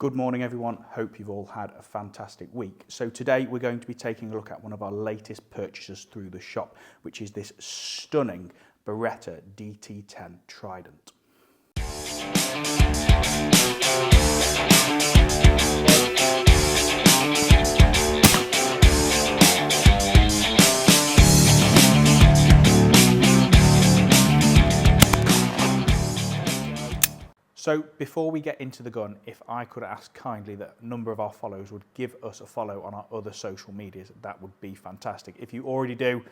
Good morning everyone, hope you've all had a fantastic week. So today we're going to be taking a look at one of our latest purchases through the shop, which is this stunning Beretta DT10 trident. So before we get into the gun, if I could ask kindly that a number of our followers would give us a follow on our other social medias, that would be fantastic. If you already do,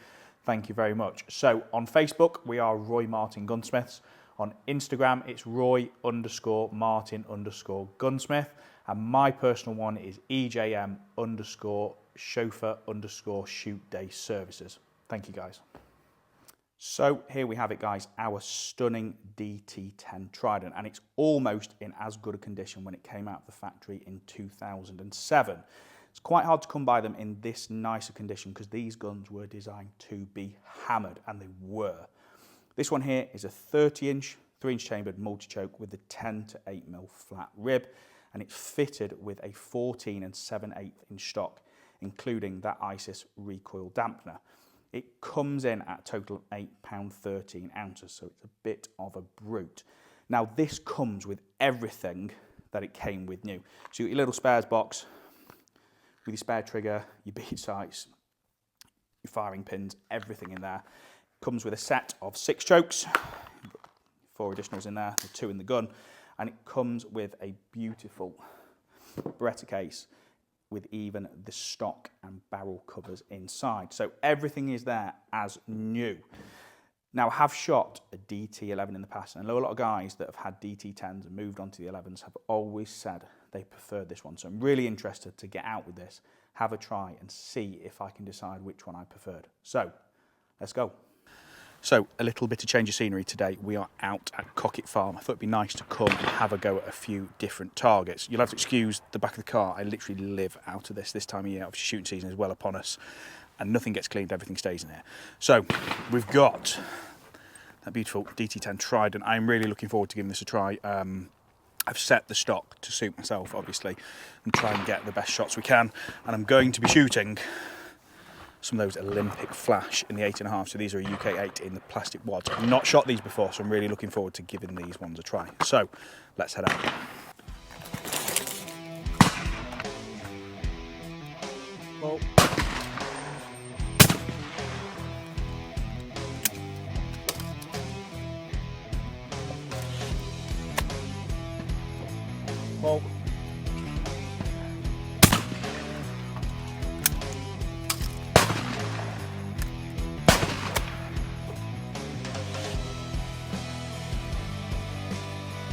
thank you very much. So on Facebook, we are Roy Martin Gunsmiths. On Instagram, it's Roy_Martin_Gunsmith. And my personal one is EJM_chauffeur_shoot day services. Thank you guys. So here we have it guys, our stunning DT10 Trident, and it's almost in as good a condition when it came out of the factory in 2007. It's quite hard to come by them in this nicer condition because these guns were designed to be hammered, and they were. This one here is a 30-inch, 3-inch chambered multi-choke with a 10 to 8mm flat rib, and it's fitted with a 14 and 7/8 inch stock, including that ISIS recoil dampener. It comes in at a total of £8.13 ounces, so it's a bit of a brute. Now this comes with everything that it came with new. So you've got your little spares box with your spare trigger, your bead sights, your firing pins, everything in there. It comes with a set of 6 chokes, 4 additionals in there, the 2 in the gun, and it comes with a beautiful Beretta case with even the stock and barrel covers inside. So everything is there as new. Now I have shot a DT11 in the past, and I know a lot of guys that have had DT10s and moved on to the 11s have always said they preferred this one. So I'm really interested to get out with this, have a try and see if I can decide which one I preferred. So let's go. So a little bit of change of scenery today. We are out at Cocket Farm. I thought it'd be nice to come and have a go at a few different targets. You'll have to excuse the back of the car. I literally live out of this time of year. Obviously shooting season is well upon us and nothing gets cleaned, everything stays in here. So we've got that beautiful DT10 Trident. I'm really looking forward to giving this a try. I've set the stock to suit myself, obviously, and try and get the best shots we can. And I'm going to be shooting some of those Olympic flash in the 8.5, so these are a UK 8 in the plastic wads. I've not shot these before, so I'm really looking forward to giving these ones a try. So let's head out. Well, well.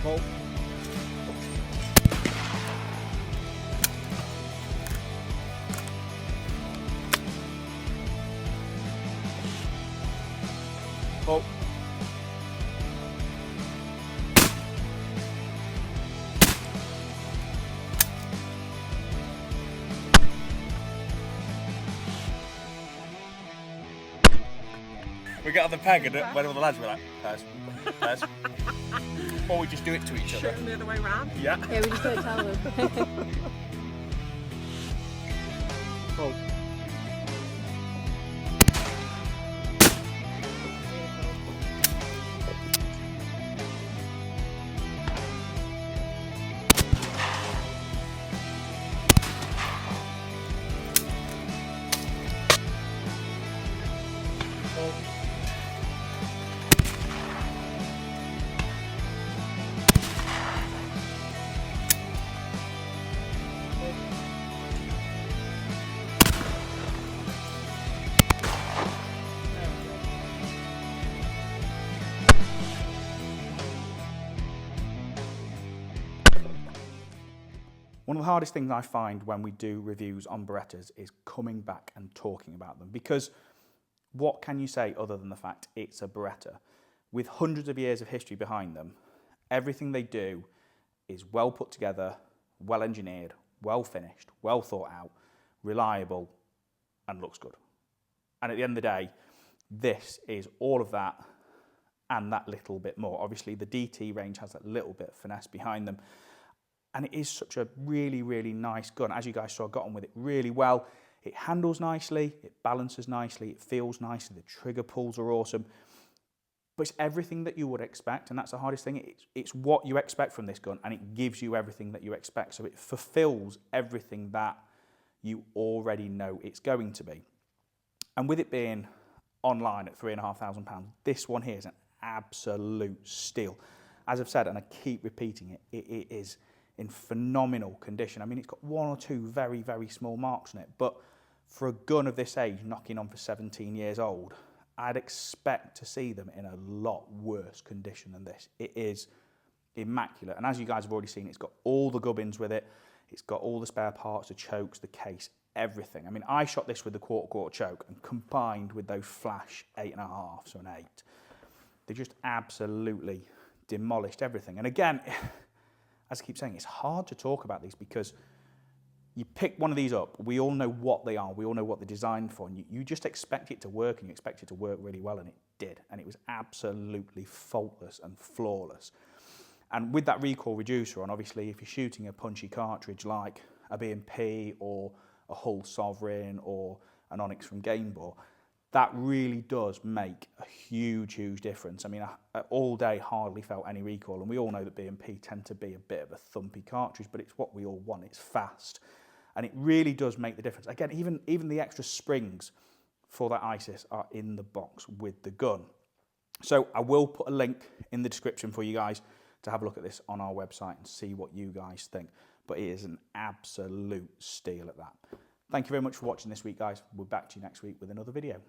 Well. Well. We get on the peg and when all the lads were like, pairs. Or we just do it to each other. Shoot them the other way around. Yeah. Yeah, we just don't tell them. Oh. One of the hardest things I find when we do reviews on Berettas is coming back and talking about them, because what can you say other than the fact it's a Beretta? With hundreds of years of history behind them, everything they do is well put together, well engineered, well finished, well thought out, reliable, and looks good. And at the end of the day, this is all of that and that little bit more. Obviously, the DT range has that little bit of finesse behind them. And it is such a really, really nice gun. As you guys saw, I got on with it really well. It handles nicely, it balances nicely, it feels nicely, the trigger pulls are awesome. But it's everything that you would expect, and that's the hardest thing. It's what you expect from this gun, and it gives you everything that you expect. So it fulfills everything that you already know it's going to be. And with it being online at £3,500, this one here is an absolute steal. As I've said, and I keep repeating it, it is in phenomenal condition. I mean, it's got one or two very, very small marks on it, but for a gun of this age, knocking on for 17 years old, I'd expect to see them in a lot worse condition than this. It is immaculate. And as you guys have already seen, it's got all the gubbins with it. It's got all the spare parts, the chokes, the case, everything. I mean, I shot this with the quarter choke, and combined with those flash 8.5, so an 8, they just absolutely demolished everything. And again, as I keep saying, it's hard to talk about these because you pick one of these up, we all know what they are, we all know what they're designed for, and you just expect it to work, and you expect it to work really well, and it did. And it was absolutely faultless and flawless. And with that recoil reducer on, obviously, if you're shooting a punchy cartridge like a B&P or a Hull Sovereign or an Onyx from Game Bore, that really does make a huge, huge difference. I mean, I all day hardly felt any recoil, and we all know that B&P tend to be a bit of a thumpy cartridge, but it's what we all want. It's fast, and it really does make the difference. Again, even the extra springs for that ISIS are in the box with the gun. So I will put a link in the description for you guys to have a look at this on our website and see what you guys think. But it is an absolute steal at that. Thank you very much for watching this week, guys. We'll be back to you next week with another video.